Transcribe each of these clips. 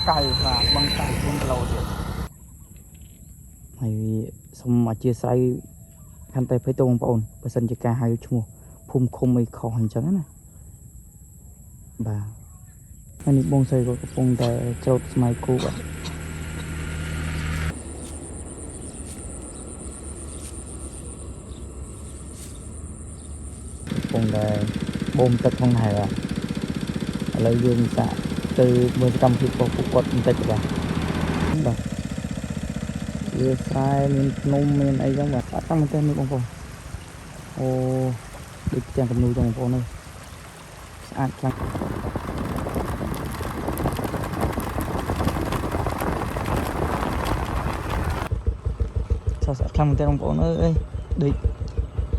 cày và băng cày trên lầu được hay xong mà chia sẻ khăn tay phải tôn bọn bà sân chỉ ca hai chung phum không mấy khó hành chẳng nè bà anh đi bông xây có bông để cho mai cô vậy bông để bông tật không hề à lấy dương xạ từ 10 trăm khi có phục quật tật và bà vừa sai mình nôm mình ấy giống vậy tăng mình tên mình bông bông ô được tiền cầm nuôi trong bông này ăn lắm sao sẽ thằng tên bông ơi đi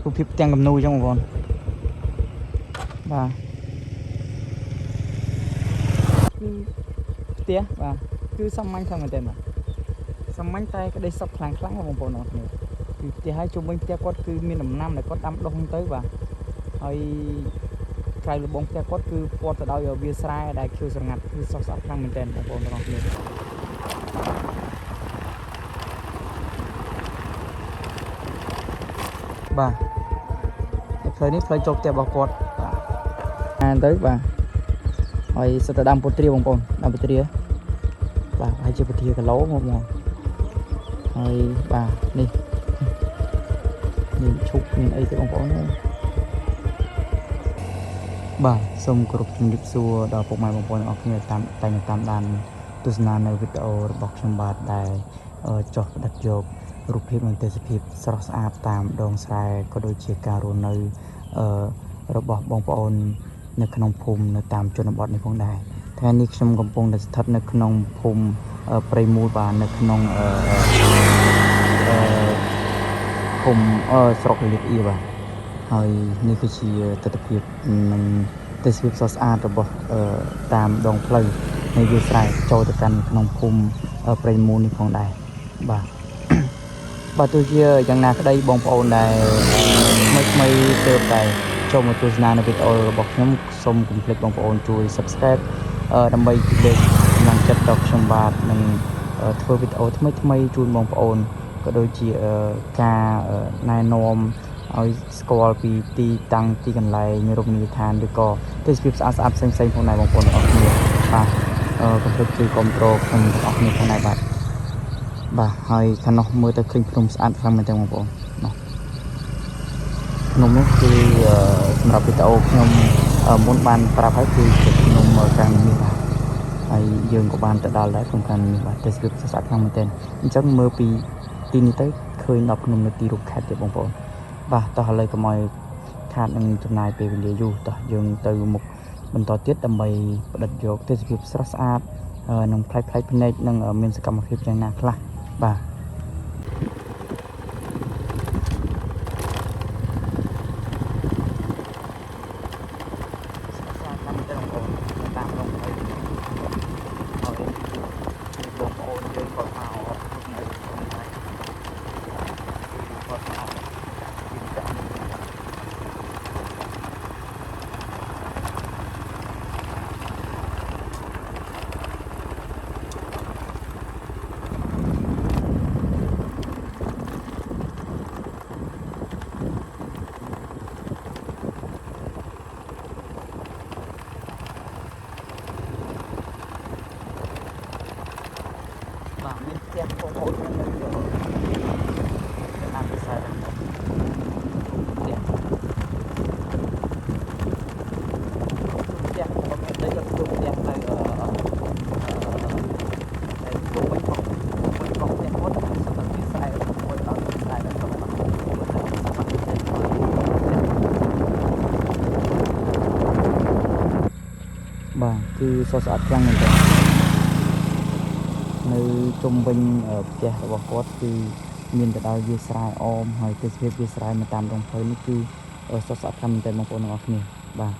cô phép tiền cầm nuôi trong bông và tía và cứ xăm manh thằng tên mà xăm manh tay cái đây sập kháng kháng vào bông nó thì hai chung bên tia quất cứ miền năm này có đâm đông tới và hơi cái bông tia quất cứ quất từ đâu giờ bia sai đại kêu sằng ngặt cứ sập sập thằng tên bông nó này bà thờiนี้phải chụp tia bảo quất tới bà hồi sẽ đâm bột tria bông đâm bột tria bà hay chơi bột tria cái lấu một mòn rồi bà đi nhìn chụp nhìn ấy cái bông nữa bà xong group chung điệp xua đào phục mai bông ở phía tam đàn tu snaใน video របស់ខ្ញុំបាទដែលចុះផ្ដាច់យករូបភាពនិងទេសភាពស្រស់ស្អាតតាមដងស្រែក៏ដូចជាការរស់នៅរបស់បងប្អូននៅក្នុងភូមិនៅតាមជនបទនេះផងដែរថ្ងៃនេះខ្ញុំកំពុងតែស្ថិតនៅក្នុងភូមិព្រៃមូលបាទនៅក្នុងភូមិស្រុកលៀបអ៊ីបាទហើយនេះគឺជាទស្សនវិជ្ជានិងទេសភាពស្រស់ស្អាតរបស់តាមដងផ្លូវនៃវាលស្រែចូលទៅកាន់ក្នុងភូមិព្រៃមូលនេះផងដែរបាទបាទទោះជាយ៉ាងណាក្តីបងប្អូនដែលថ្មីទើបតែចូលមកទស្សនានៅវីដេអូរបស់ខ្ញុំសូមកុំភ្លេចបងប្អូនជួយ Subscribe ដើម្បីលើកកម្លាំងចិត្តដល់ខ្ញុំបាទនិងធ្វើវីដេអូថ្មីជូនបងប្អូនក៏ដូចជាការណែនាំឲ្យស្គាល់ពីទីតាំងទីកន្លែងរមណីយដ្ឋានឬក៏ទេសភាពស្អាតផ្សេងផងដែរបងប្អូនទាំងអស់គ្នាបាទកុំភ្លេចជួយគ្រប់គ្រងខ្ញុំទាំងអស់គ្នាផងដែរបាទហើយខាងនោះមើលទៅឃើញភ្នំស្អាតខ្លាំងមែនទេបងប្អូននោះភ្នំនោះគឺសម្រាប់វីដេអូខ្ញុំមុនបានប្រាប់ហើយគឺជាភ្នំកាំងនេះបាទហើយយើងក៏បានទៅដល់ដែរក្នុងកាំងនេះបាទទេសភាពស្អាតខ្លាំងមែនទេអញ្ចឹងមើលពីទីនេះទៅឃើញដល់ភ្នំនៅទីរូបខេត្តទេបងប្អូនបាទតោះឥឡូវកុំឲ្យខាតនឹងចំណាយពេលវេលាយូរតោះយើងទៅមុខបន្តទៀតដើម្បីផ្ដិតយកទេសភាពស្រស់ស្អាតនិងប្លែកភ្នែកនិងមានសកម្មភាពយ៉ាងណាខ្លះបាទមានផ្ទះបងប្អូននៅតាមភាសាផ្ទះបងមានតែយកទូផ្ទះទៅតែទូវិញបងផ្ទះគាត់សម្រាប់ទីស្រែមួយដល់ទីស្រែដល់ទៅបាទគឺស្រស់ស្អាតខ្លាំងមែនទេនៅជុំវិញផ្ទះរបស់គាត់គឺមានទៅដល់វាលស្រែអមហើយទេសភាពវាលស្រែនៅតាមដងផ្លូវនេះគឺស្រស់ស្អាតខ្លាំងមែនទែនបងប្អូនទាំងអស់គ្នាបាទ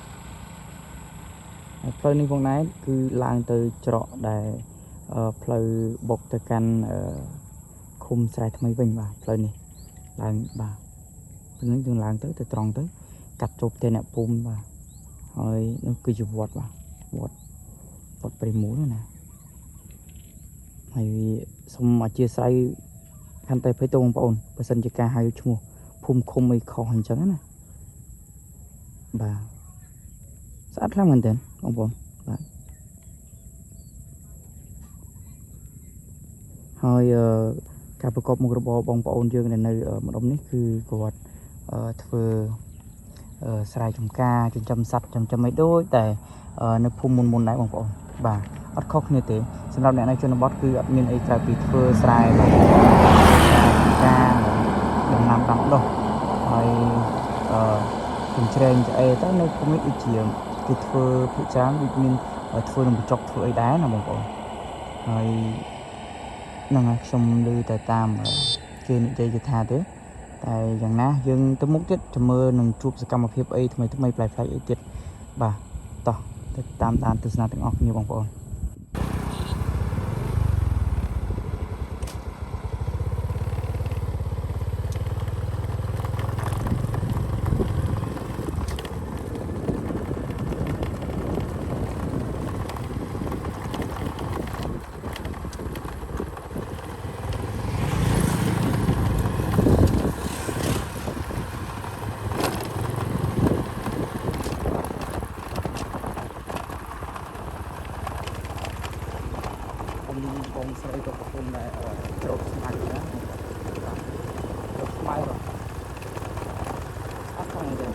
ហើយផ្លូវនេះផងដែរគឺឡើងទៅច្រកដែលផ្លូវបុកទៅកាន់ឃុំស្រែថ្មីវិញបាទផ្លូវនេះឡើងបាទផ្លូវនេះយើងឡើងទៅត្រង់ទៅកាត់ចូលផ្ទះអ្នកភូមិបាទហើយនោះគឺជាវត្តបាទវត្តព្រៃមូលណា ហើយសូមអធិស្ឋានកាន់តែភ័យទោសបងប្អូនបើសិនជាការហៅឈ្មោះភូមិឃុំអីខុសអញ្ចឹងណាបាទស្អាតខ្លាំងមែនទែនបងប្អូនបាទហើយការប្រកបមុខរបរបងប្អូនយើងនៅម្ដុំនេះគឺគាត់ធ្វើស្រែចម្ការចិញ្ចឹមសត្វចិញ្ចឹមអីដូចតែនៅភូមិមុនដែរបងប្អូនបាទអត់ខុសគ្នាទេសម្រាប់អ្នកនៅជនបទគឺអត់មានអីក្រៅពីធ្វើស្រែបាទការដំណាំដាំដុះហើយចិញ្ច្រែងឆ្អេរទៅនៅភូមិនេះដូចជាគេធ្វើភាគច្រើនដូចមានធ្វើនឹងបញ្ចុកធ្វើអីដែរណាបងប្អូនហើយហ្នឹងហើយខ្ញុំឮតែតាមគេនិយាយគេថាទេតែយ៉ាងណាយើងទៅមុខទៀតចាំមើលនឹងជួបសកម្មភាពអីថ្មីប្លែកៗអីទៀតបាទតោះទៅតាមដានទស្សនាទាំងអស់គ្នាបងប្អូនបងស្រីក៏កំពុងតែច្រូតស្មៅណាច្រូតស្មៅអត់ខាងទេ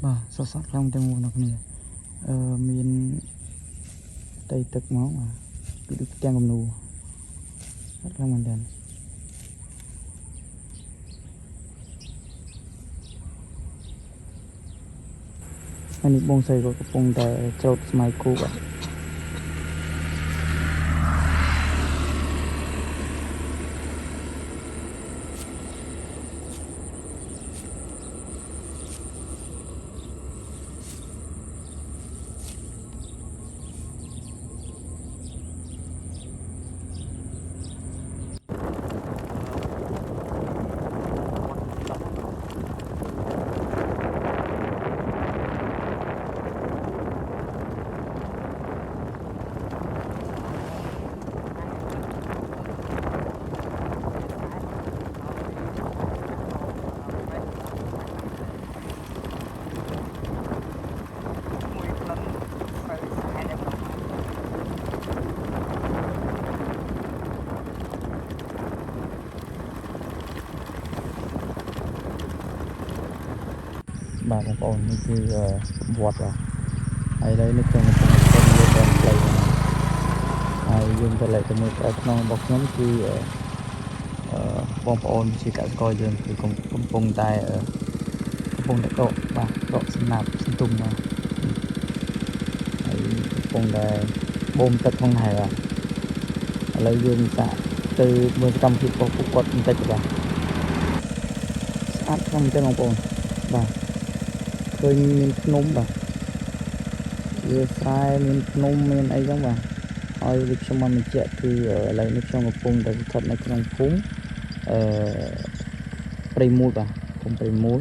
បាទសោះខ្លាំងទាំងបងប្អូនគ្នាមានដីទឹកមកគឺដូចផ្ទាំងគំនូរអត់ខ្លាំងមែនទេហើយនេះបងស្រីក៏កំពុងតែច្រូតស្មៅគូបាទបាទបងប្អូននេះគឺវត្តបាទហើយឥឡូវនេះខ្ញុំកំពុងទៅលើផ្លូវហើយយើងទៅលេខទៅមើលផ្លូវក្នុងរបស់ខ្ញុំគឺបងប្អូនជាកសិករយើងគឺកំពុងតែដកបាទដកសំណាបសន្ទុំបាទហើយកំពុងតែបូមទឹកក្នុងហើយបាទឥឡូវយើងសាកទៅមើលសកម្មភាពរបស់ពួកគាត់បន្តិចបាទស្អាតខ្លាំងមែនទេបងប្អូនបាទឃើញមានភ្នំបាទវាស្រែមានភ្នំមានអីចឹងបាទហើយដូចខ្ញុំបានបញ្ជាក់គឺឥឡូវនេះខ្ញុំកំពុងតែស្ថិតនៅក្នុងភូមិព្រៃមូលបាទភូមិព្រៃមូល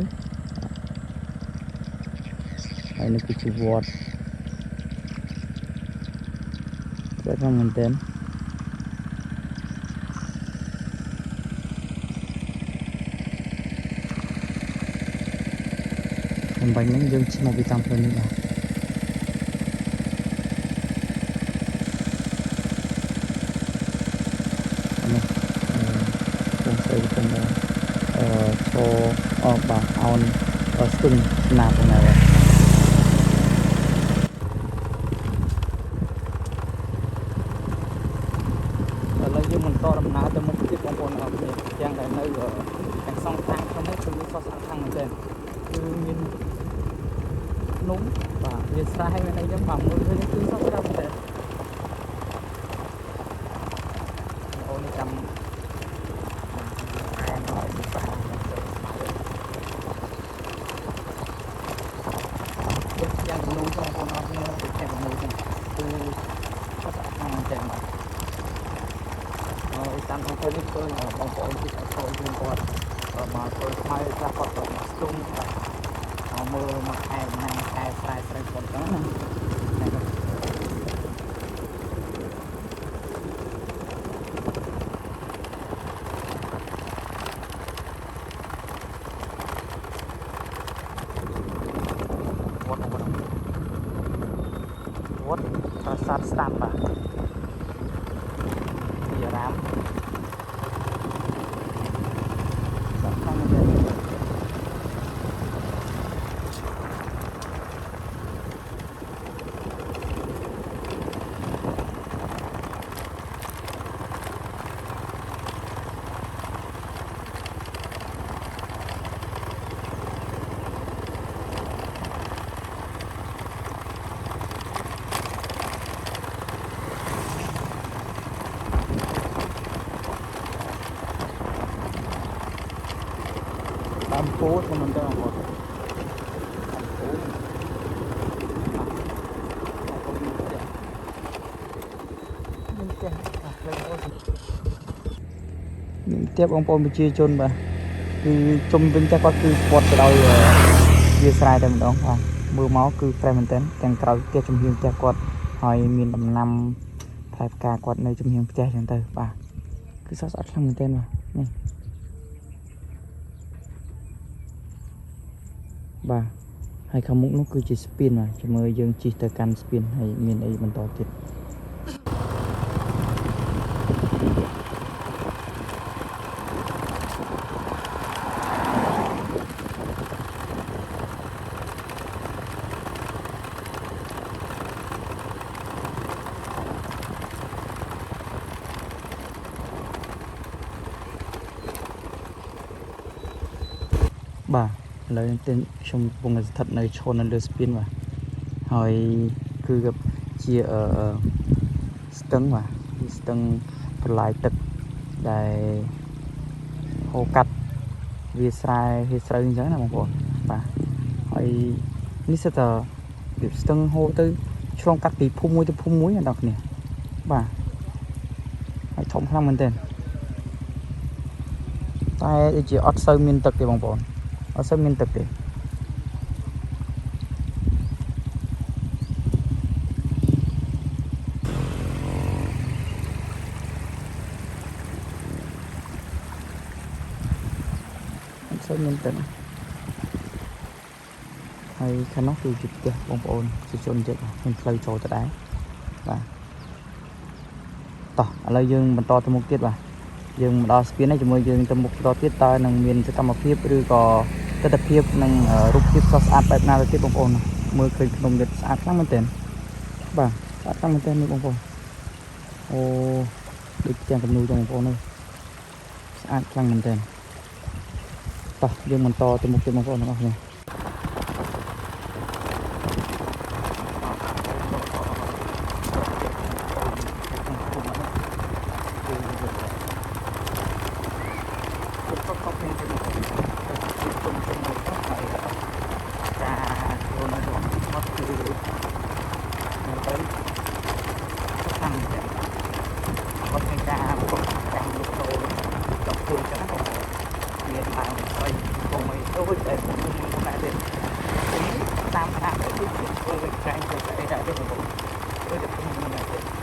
ហើយនេះគឺជាវត្តតែខ្ញុំមែនទេអំបញ្ញនេះយើងឆ្លងពីតាមផ្លូវនេះបាទនេះខ្ញុំស្អីខ្ញុំឈរបាទអោនស្ទឹងស្នាផងដែរឥឡូវយើងបន្តដំណើរទៅមុខទៀតបងប្អូនអរគ្នាទាំងដែលនៅទាំងសងខាងខ្ញុំនេះគឺមានសោះស្អាតខ្លាំងមែនទែនគឺមានភ្នំបាទវាស្រែមានអីចឹងបាទមើលឃើញគឺសោះស្អាតមែនទែនអូនចាំយ៉ាងក្នុងបងប្អូនអរគ្នាទៅតែមួយចឹងគឺសោះស្អាតខ្លាំងមែនទែនបាទតាមអង្គនេះឃើញបងប្អូនទីកសិករយើងគាត់មកធ្វើស្មៅខ្លះគាត់មកស្ទុំបាទ មើលមកខែណាខែស្រែស្រីគាត់ទៅវត្តប្រាសាទស្ដាំបាទពីអារាមសំខាន់ណាស់តាមពោតមិនទៅបងប្អូនមានផ្ទះបងប្អូនប្រជាជនបាទគឺជុំវិញតែគាត់គឺពាត់ទៅដោយវាស្រែតែម្ដងបាទមើលមកគឺប្រេះមែនទែនទាំងក្រៅផ្ទះជំហៀងផ្ទះគាត់ហើយមានដំណាំផ្លែផ្កាគាត់នៅជំហៀងផ្ទះចឹងទៅបាទគឺស្អាតខ្លាំងមែនទែនបាទនេះបាទហើយខាងមុខនោះគឺជាស្ពានបាទជាមួយយើងជិះទៅកាន់ស្ពានហើយមានអីបន្តទៀតបាទឥឡូវនេះខ្ញុំកំពុងស្ថិតនៅឈរនៅលើស្ពានបាទហើយគឺជាស្ទឹងបាទស្ទឹងបន្លាយទឹកដែលហូរកាត់វាស្រែវាស្រូវអញ្ចឹងណាបងប្អូនបាទហើយនេះសិតតែវាស្ទឹងហូរទៅឆ្លងកាត់ពីភូមិមួយទៅភូមិមួយដល់គ្នាបាទហើយធំខ្លាំងមែនទែនតែដូចជាអត់សូវមានទឹកទេបងប្អូនអត់សូវមានទឹកទេអត់សូវមានទឹកហើយខាងនោះគឺជាផ្ទះបងប្អូនជាជនជាតិមានផ្លូវចូលទៅដែរបាទតោះឥឡូវយើងបន្តទៅមុខទៀតបាទយើងមកដល់ស្ពាននេះជាមួយយើងទៅមុខបន្តទៀតតើនឹងមានសកម្មភាពឬក៏ទស្សនភាពនិងរូបភាពស្រស់ស្អាតបែបណាទៅទៀតបងប្អូនមើលឃើញភ្នំនេះស្អាតខ្លាំងមែនទែនបាទស្អាតខ្លាំងមែនទែននេះបងប្អូនអូដូចផ្ទាំងគំនូរចឹងបងប្អូននេះស្អាតខ្លាំងមែនទែនតោះយើងបន្តទៅមុខទៀតបងប្អូនទាំងអស់គ្នាតាមតាមទៅគឺធ្វើវិញក្រែងទៅអីដែរទេបងប្អូនធ្វើតែខ្ញុំមិនដែរទេ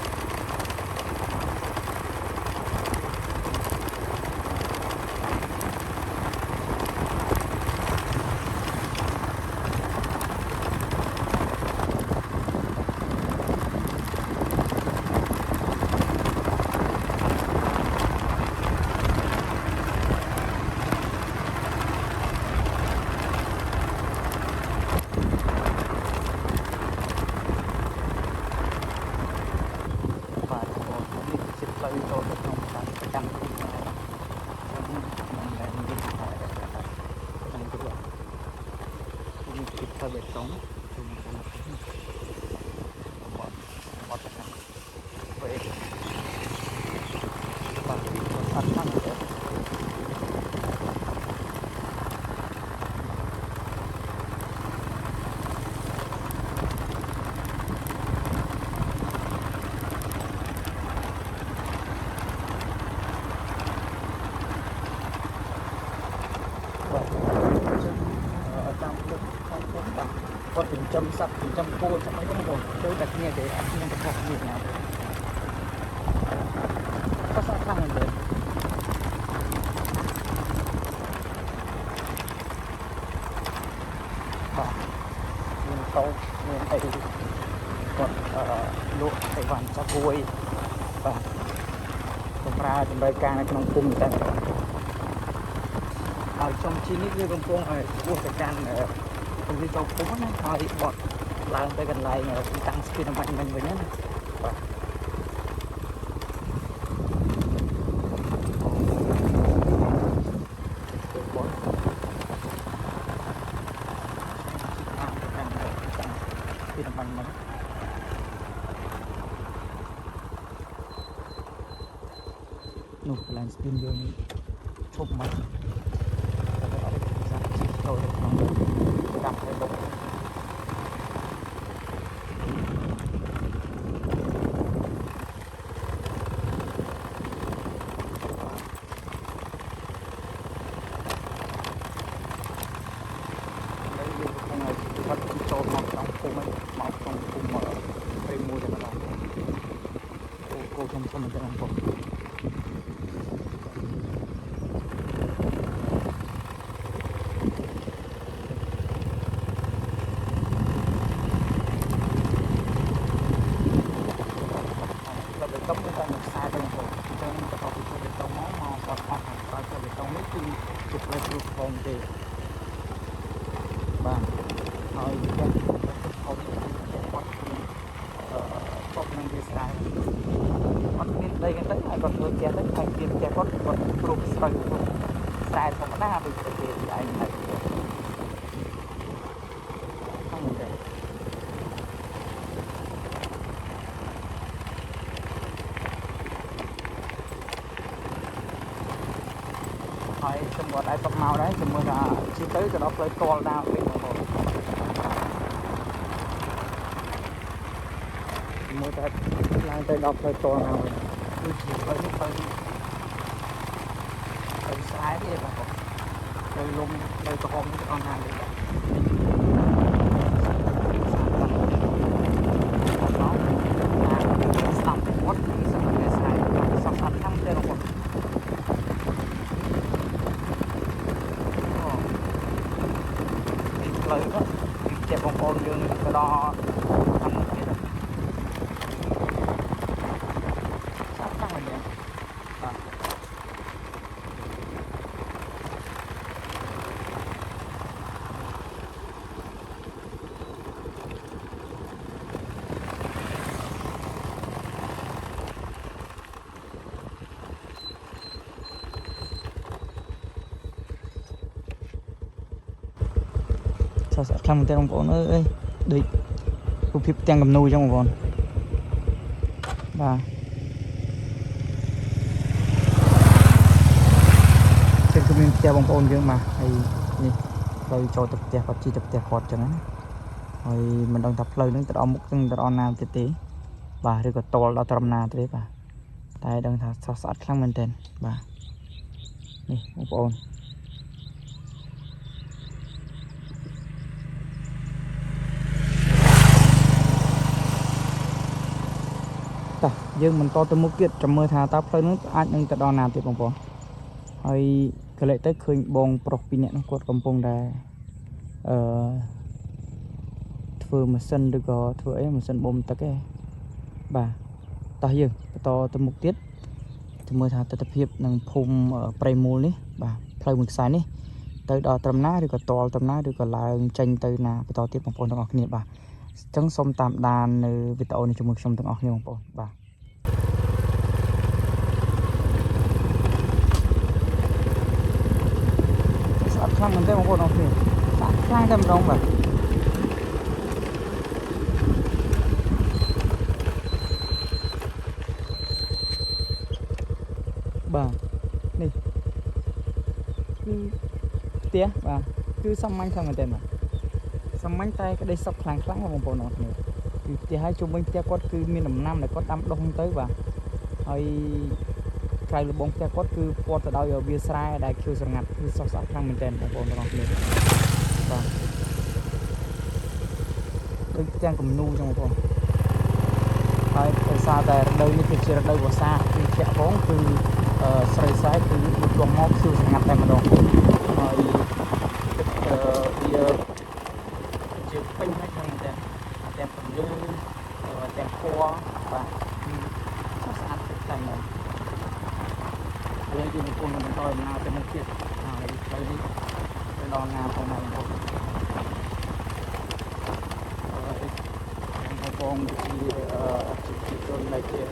បេតុងជុំវិញបាត់បាត់ទៅពេលបាត់ពីអត់ខាងទៅតាមទឹក គាត់ចិញ្ចឹមសត្វចិញ្ចឹមគោចឹងហ្នឹងបងដូចតែគ្នាទេអត់មានប្រកាសគ្នាណាក៏ស្អាតខ្លាំងមែនទេបាទមានតោមានអីគាត់លក់អីវ៉ាន់ចាប់គួយបាទសម្រាប់តម្រូវការនៅក្នុងភូមិតែហើយចំជីនេះវាកំពុងឲ្យពោះទៅកាន់ពលិទៅភូមិណាហើយបត់ឡើងទៅកន្លែងតាំងស្ពីនបាញ់មិញវិញណាបាទពីតំបន់មកនោះកន្លែងស្ពីនយើងឈប់មកតែអត់ទេសាជីចូលទៅក្នុងកាប់ទៅដុំគាត់ចូលមកក្នុងភូមិមកក្នុងភូមិព្រៃមួយតែម្ដងគោខ្ញុំសុំទៅដល់បងទៅទៅទៅខ្សែទៅបងចឹងទៅអត់ទៅទៅមកគាត់អត់ទៅទៅនេះគឺជាផ្លូវគ្រូផងទេបាទហើយវាទៅគាត់គាត់នឹងវាស្រែអត់មានដីទេហើយគាត់ធ្វើផ្ទះទៅហើយផ្ទះគាត់ព្រោះស្រូវខ្សែធម្មតាដូចប្រទេសឯងហើយហ្នឹងទេហើយខ្ញុំក៏ដែរຕົកមកដែរខ្ញុំមើលថាជិះទៅក៏ដល់ផ្លូវតលដែរវិញបងប្អូនមើលតែឡើងទៅដល់ផ្លូវតលណាវិញគឺជាផ្លូវនេះផ្លូវស្រែទេបងប្អូនផ្លូវលំផ្លូវក្រហមនេះអត់ណាទេបាទស្ដាប់គាត់គឺសម្រាប់ស្រែសំខាន់ខាងទេបងប្អូនផ្លូវក៏ជាបងប្អូនយើងទៅដល់ខាងមុខទៀតសាប់ខាងនេះបាទស្អាតខ្លាំងមែនទេបងប្អូនអើយដូចរូបភាពទាំងគំនូអញ្ចឹងបងប្អូនបាទចឹងគឺមានផ្ទះបងប្អូនយើងបាទហើយនេះផ្លូវចូលទៅផ្ទះគាត់ជិះទៅផ្ទះគាត់អញ្ចឹងណាហើយមិនដឹងថាផ្លូវហ្នឹងទៅដល់មុខហ្នឹងទៅដល់ណាទៀតទេបាទឬក៏តលដល់ត្រឹមណាទេបាទតែដឹងថាស្អាតខ្លាំងមែនទែនបាទនេះបងប្អូនតោះយើងបន្តទៅមុខទៀតចាំមើលថាតើផ្លូវនោះអាចនឹងទៅដល់ណាទៀតបងប្អូនហើយកលេចទៅឃើញបងប្រុសពីរនាក់នោះគាត់កំពុងតែធ្វើម៉ាស៊ីនឬក៏ធ្វើអីម៉ាស៊ីនបូមទឹកឯងបាទតោះយើងបន្តទៅមុខទៀតទៅមើលថាទស្សនភាពនឹងភូមិព្រៃមូលនេះបាទផ្លូវមួយខ្សែនេះទៅដល់ត្រឹមណាឬក៏តលត្រឹមណាឬក៏ឡើងចេញទៅណាបន្តទៀតបងប្អូនទាំងអស់គ្នាបាទអញ្ចឹងសូមតាមដាននៅវីដេអូនេះជាមួយខ្ញុំទាំងអស់គ្នាបងប្អូនបាទស្អាតខ្លាំងមែនទេបងប្អូនទាំងអស់គ្នាស្អាតខ្លាំងតែម្ដងបាទបាទនេះគឺផ្ទះបាទគឺសាមញ្ញខ្លាំងមែនទេបាទសាមញ្ញតែក្តីសុខខ្លាំងបងប្អូនទាំងអស់គ្នាគឺផ្ទះឲ្យជុំវិញផ្ទះគាត់គឺមានដំណាំដែលគាត់ដាំដុះទៅបាទហើយក្រៅលបងផ្ទះគាត់គឺព័ទ្ធទៅដោយវាលស្រែដែលខៀវស្រងាត់គឺសុខស្អាតខ្លាំងមែនទែនបងប្អូនទាំងអស់គ្នាបាទ ដូចទាំងគំនូចឹងបងហើយដោយសារតែរដូវនេះគឺជារដូវវស្សាគឺជាក់ផងគឺស្រីស្រែគឺលំមកគឺស្ងាត់តែម្ដងហើយវាជាពេញហើយហ្នឹងតែទាំងពន្លឺទាំងពណ៌បាទគឺស្អាតតែម្ដងហើយយើងកំពុងបន្តដំណើរទៅមុខទៀតហើយផ្លូវនេះទៅដល់ណាផងណាបងបងជាជនដែលជាក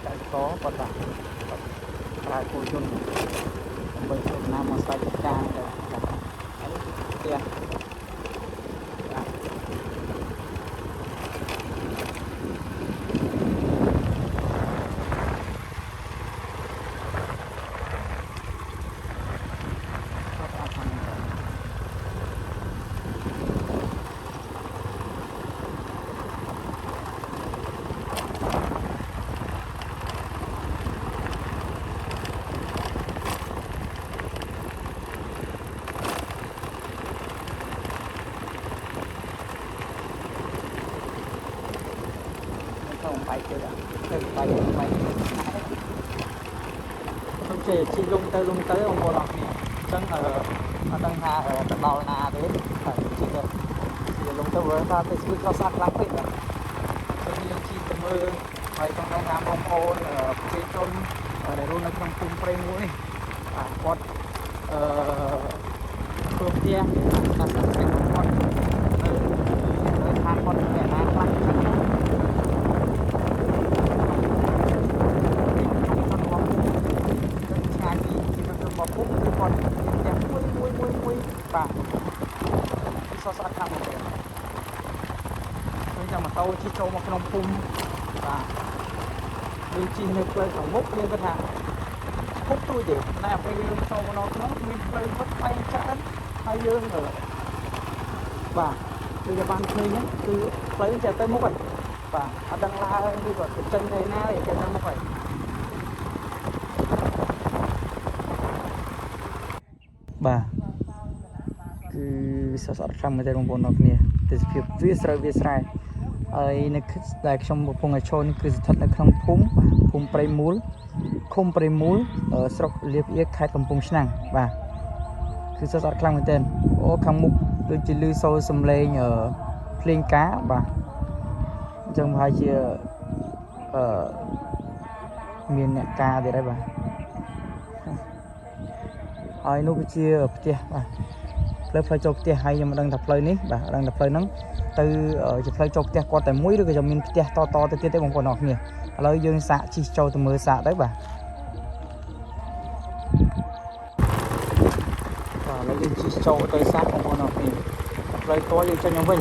សិករគាត់ថាប្រើគោយន្តដើម្បីធ្វើដំណើរមកស្វែងរកការទៅផ្ទះបាយទៅទៅបាយខ្ញុំជិះលងទៅបងប្អូនអរគ្នាអញ្ចឹងអត់ដឹងថាទៅដល់ណាទេហើយជិះលងទៅមើលថាទៅស្គីខុសស្អាតខ្លាំងពេកខ្ញុំជិះទៅមើលហើយចង់ដឹងថាបងប្អូនប្រជាជនដែលរស់នៅក្នុងភូមិព្រៃមួយនេះគាត់ធ្វើផ្ទះតាមស្រុកគាត់នៅខាងគាត់អ្នកណាខ្លះពុកគឺគាត់ទាំងមួយបាទសស្អាតខ្លាំងមែនទេខ្ញុំចាំម៉ូតូជិះចូលមកក្នុងភូមិបាទយើងជិះនៅផ្លូវខាងមុខយើងគាត់ថាពុកទួយទេតែពេលយើងចូលមកដល់ក្នុងមានផ្លូវពុកបែកច្រើនហើយយើងបាទដូចតែបានឃើញហ្នឹងគឺផ្លូវចេះទៅមុខហើយបាទអត់ដឹងឡើយឬក៏ទៅចេញទៅណាទេចេះទៅមុខហើយបាទគឺសស្អាតខ្លាំងមែនទេបងប្អូនអរគ្នាទេសភាពវាស្រែហើយនៅដែលខ្ញុំកំពុងឈរនេះគឺស្ថិតនៅក្នុងភូមិព្រៃមូលឃុំព្រៃមូលស្រុកលៀបអៀកខេត្តកំពង់ឆ្នាំងបាទគឺសស្អាតខ្លាំងមែនទេអូខាងមុខដូចជាលឺសូរសំឡេងភ្លេងការបាទអញ្ចឹងប្រហែលជាមានអ្នកការទៀតហើយបាទហើយនោះគឺជាផ្ទះបាទផ្លូវចូលផ្ទះហើយខ្ញុំមិនដឹងថាផ្លូវនេះបាទដឹងថាផ្លូវហ្នឹងទៅជាផ្លូវចូលផ្ទះគាត់តែមួយឬក៏មានផ្ទះតទៅទៀតទេបងប្អូនអរគ្នាឥឡូវយើងសាកជិះចូលទៅមើលសាកទៅបាទឥឡូវយើងជិះចូលទៅសាកបងប្អូនអរគ្នាផ្លូវតយើងចេញមកវិញ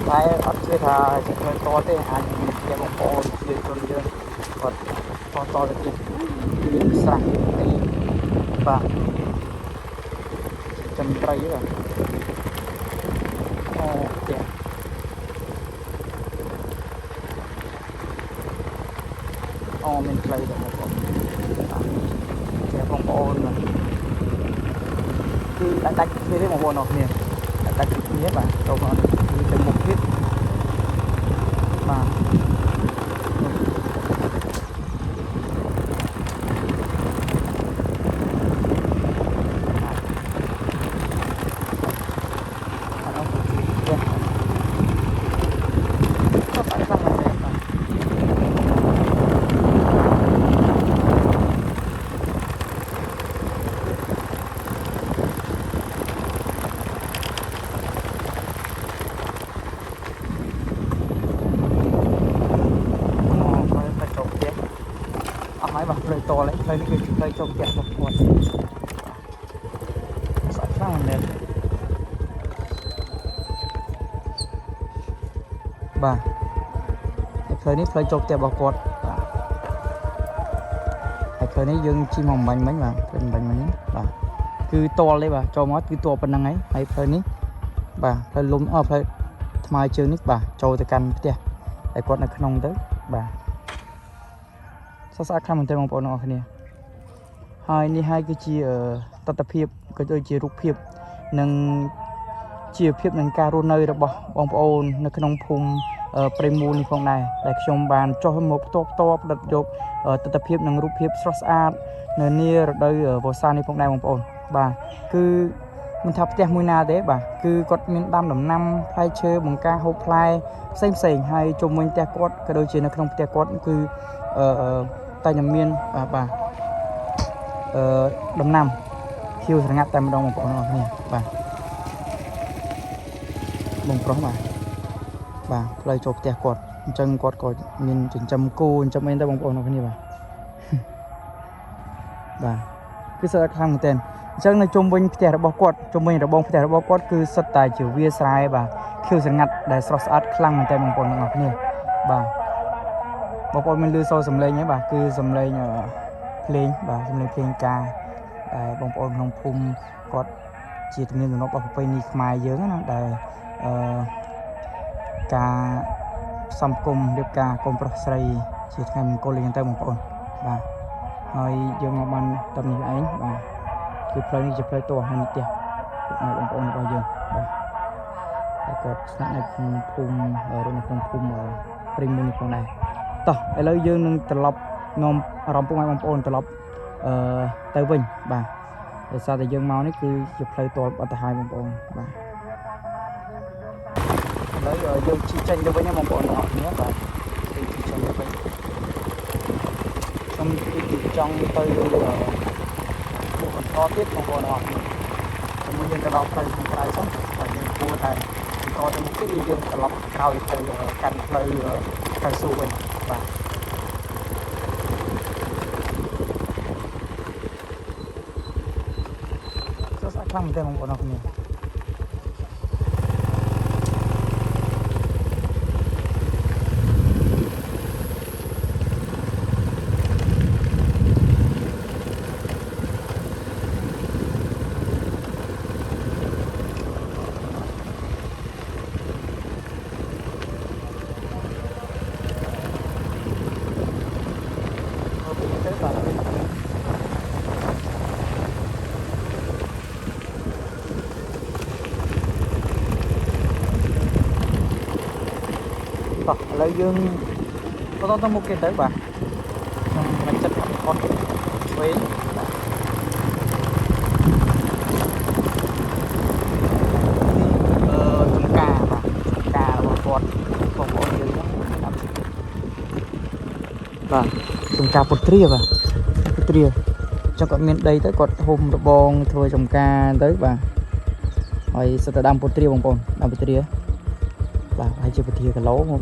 តែអត់ជឿថាជាផ្លូវតទេអាចមានផ្ទះបងប្អូនជាជនយើងគាត់តទៅទៀតមានស្រះទីបាទចំត្រីបាទអូផ្ទះអូមានផ្លូវដែរបងប្អូនបងប្អូនគឺដាច់គ្នាទេបងប្អូនអរគ្នាដាច់គ្នាបាទចូលមកទៅមុខទៀតបាទផ្លូវតលេផ្លូវនេះគឺជាផ្លូវចូលផ្ទះរបស់គាត់ស្អាតខ្លាំងមែនបាទផ្លូវនេះផ្លូវចូលផ្ទះរបស់គាត់បាទហើយផ្លូវនេះយើងជិះមកបាញ់មិញបាទផ្លូវបាញ់មិញបាទគឺតលទេបាទចូលមកគឺតលប៉ុណ្្នឹងហើយផ្លូវនេះបាទផ្លូវលំផ្លូវថ្មើរជើងនេះបាទចូលទៅកាន់ផ្ទះហើយគាត់នៅក្នុងទៅបាទស្អាតខ្លាំងមែនទេបងប្អូនអរគ្នាហើយនេះហើយគឺជាទស្សនភាពក៏ដូចជារូបភាពនិង ជាភាពនឹងការរស់នៅរបស់បងប្អូននៅក្នុងភូមិព្រៃមូលនេះផងដែរដែលខ្ញុំបានចុះមកផ្ទាល់ផ្ដិតយកទស្សនភាពនិងរូបភាពស្រស់ស្អាតនៅនារដូវវស្សានេះផងដែរបងប្អូនបាទគឺមិនថាផ្ទះមួយណាទេបាទគឺគាត់មានដាំដំណាំផ្លែឈើបង្ការហូបផ្លែផ្សេងហើយជុំវិញផ្ទះគាត់ក៏ដូចជានៅក្នុងផ្ទះគាត់គឺតែតែមានបាទដំណាំខៀវស្រងាត់តែម្ដងបងប្អូនអរគ្នាបាទបងប្រុសបាទផ្លូវចូលផ្ទះគាត់អញ្ចឹងគាត់ក៏មានចិញ្ចឹមគោចិញ្ចឹមអីទៅបងប្អូនអរគ្នាបាទបាទគឺស្អាតខ្លាំងមែនទែនអញ្ចឹងនៅជុំវិញផ្ទះរបស់គាត់ជុំវិញរបងផ្ទះរបស់គាត់គឺសុទ្ធតែជាវាលស្រែបាទខៀវស្រងាត់ដែលស្រស់ស្អាតខ្លាំងមែនទែនបងប្អូនទាំងអស់គ្នាបាទបងប្អូនមានឮសូរសំឡេងហ្នឹងបាទគឺសំឡេងភ្លេងបាទសំឡេងភ្លេងការបងប្អូនក្នុងភូមិគាត់ជាទំនៀមទម្លាប់របស់ប្រពៃណីខ្មែរយើងណាដែលការផ្សំគុំរៀបការកូនប្រុសស្រីជាថ្ងៃមង្គលអីចឹងទៅបងប្អូនបាទហើយយើងមកបានតំនេះឯងបាទគឺផ្លូវនេះជាផ្លូវតោះហើយនេះផ្ទះបងប្អូនរបស់យើងបាទតែគាត់ស្នាក់នៅក្នុងភូមិរស់នៅក្នុងភូមិព្រៃមូលនេះផងដែរតោះឥឡូវយើងនឹងត្រឡប់នាំអារម្មណ៍ពុកម៉ែបងប្អូនត្រឡប់ទៅវិញបាទដោយសារតែយើងមកនេះគឺជាផ្លូវតលអត់ទៅហើយបងប្អូនបាទឥឡូវយើងជិះចេញទៅវិញបងប្អូនទាំងអស់គ្នាបាទជិះចេញទៅវិញខ្ញុំចង់ទៅបន្តទៀតបងប្អូនទាំងអស់គ្នាជាមួយយើងទៅដល់ផ្លូវខាងក្រៅសិនបាទយើងគួរតែបន្តទៅមុខទៀតយើងត្រឡប់ក្រោយទៅកាន់ផ្លូវទៅស៊ូវិញបាទខ្លាំងមែនទេបងប្អូនអរគ្នាឥឡូវយើងបន្តទៅមុខទៀតទៅបាទខ្ញុំមិនចិត្តអត់វិញចំការបាទរបស់គាត់បងប្អូនយើងបាទចំការពុទ្រាបាទពុទ្រាចុះគាត់មានដីទៅគាត់ហុំរបងធ្វើចំការទៅបាទហើយសិតតែដើមពុទ្រាបងប្អូនដើមពុទ្រាបាទហើយជាពុទ្រាគីឡូមក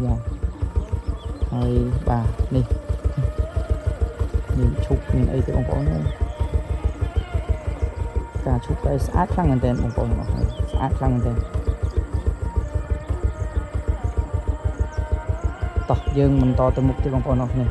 ហើយបាទនេះឈប់មានអីទេបងប្អូនការឈប់តែស្អាតខ្លាំងមែនទែនបងប្អូនស្អាតខ្លាំងមែនទែនតោះយើងបន្តទៅមុខទៀតបងប្អូនអរគ្នា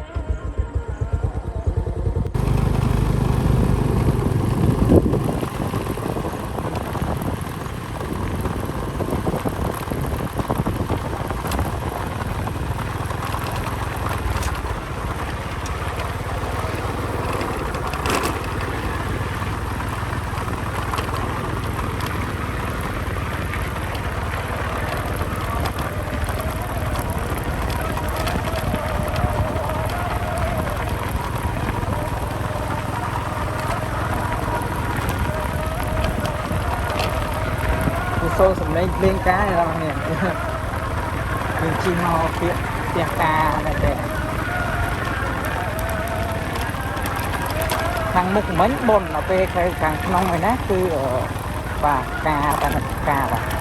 សូសំឡេងភ្លេងការហ្នឹងនេះយើងជិះមកពាក្យផ្ទះការតែខាងមុខមិញបនដល់ពេលខាងក្នុងហ្នឹងណាគឺបាទការតែការបាទ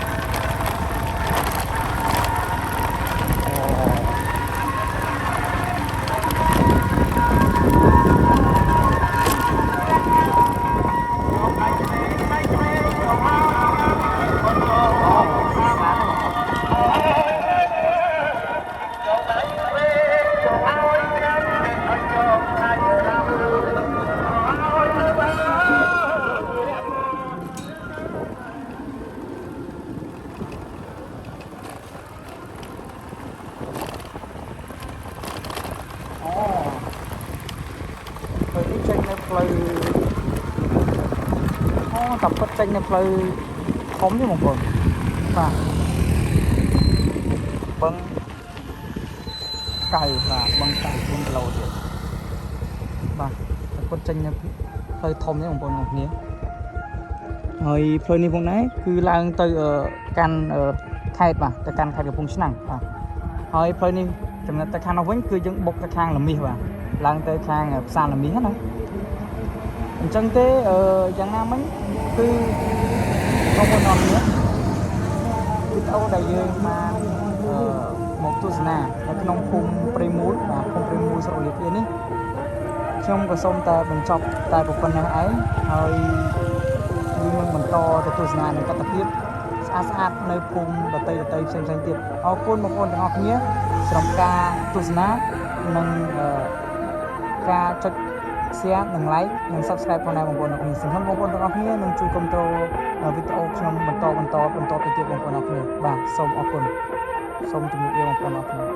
ផ្លូវតាពិតចេញនៅផ្លូវធំទេបងប្អូន បាទបឹងកៅបាទបឹងកៅ4គីឡូទៀតបាទតែគាត់ចេញនៅផ្លូវធំនេះបងប្អូនទាំងគ្នាហើយផ្លូវនេះផងដែរគឺឡើងទៅកាន់ខេត្តបាទទៅកាន់ខេត្តកំពង់ឆ្នាំងបាទហើយផ្លូវនេះចំណិតទៅខាងនោះវិញគឺយើងបុកទៅខាងលមីសបាទឡើងទៅខាងផ្សារលមីសណាអញ្ចឹងទេយ៉ាងណាមិញគឺបងប្អូនអរគ្នាវីដេអូដែលយើងបានមកទស្សនានៅក្នុងភូមិព្រៃមូលបាទភូមិព្រៃមូលស្រុកលៀបនេះខ្ញុំក៏សូមតែបញ្ចប់តែប៉ុណ្ណេះឯងហើយយើងនឹងបន្តទៅទស្សនានៅទស្សនភាពស្អាតនៅភូមិដតីផ្សេងទៀតអរគុណបងប្អូនទាំងអស់គ្នាសម្រាប់ការទស្សនានិងការចុច share និង like និង subscribe ផងដែរបងប្អូនទាំងអស់គ្នាសង្ឃឹមបងប្អូនទាំងអស់គ្នានឹងជួយគ្រប់គ្រងវីដេអូខ្ញុំបន្តទៅទៀតបងប្អូនទាំងអស់គ្នាបាទសូមអរគុណសូមជម្រាបលាបងប្អូនទាំងអស់គ្នា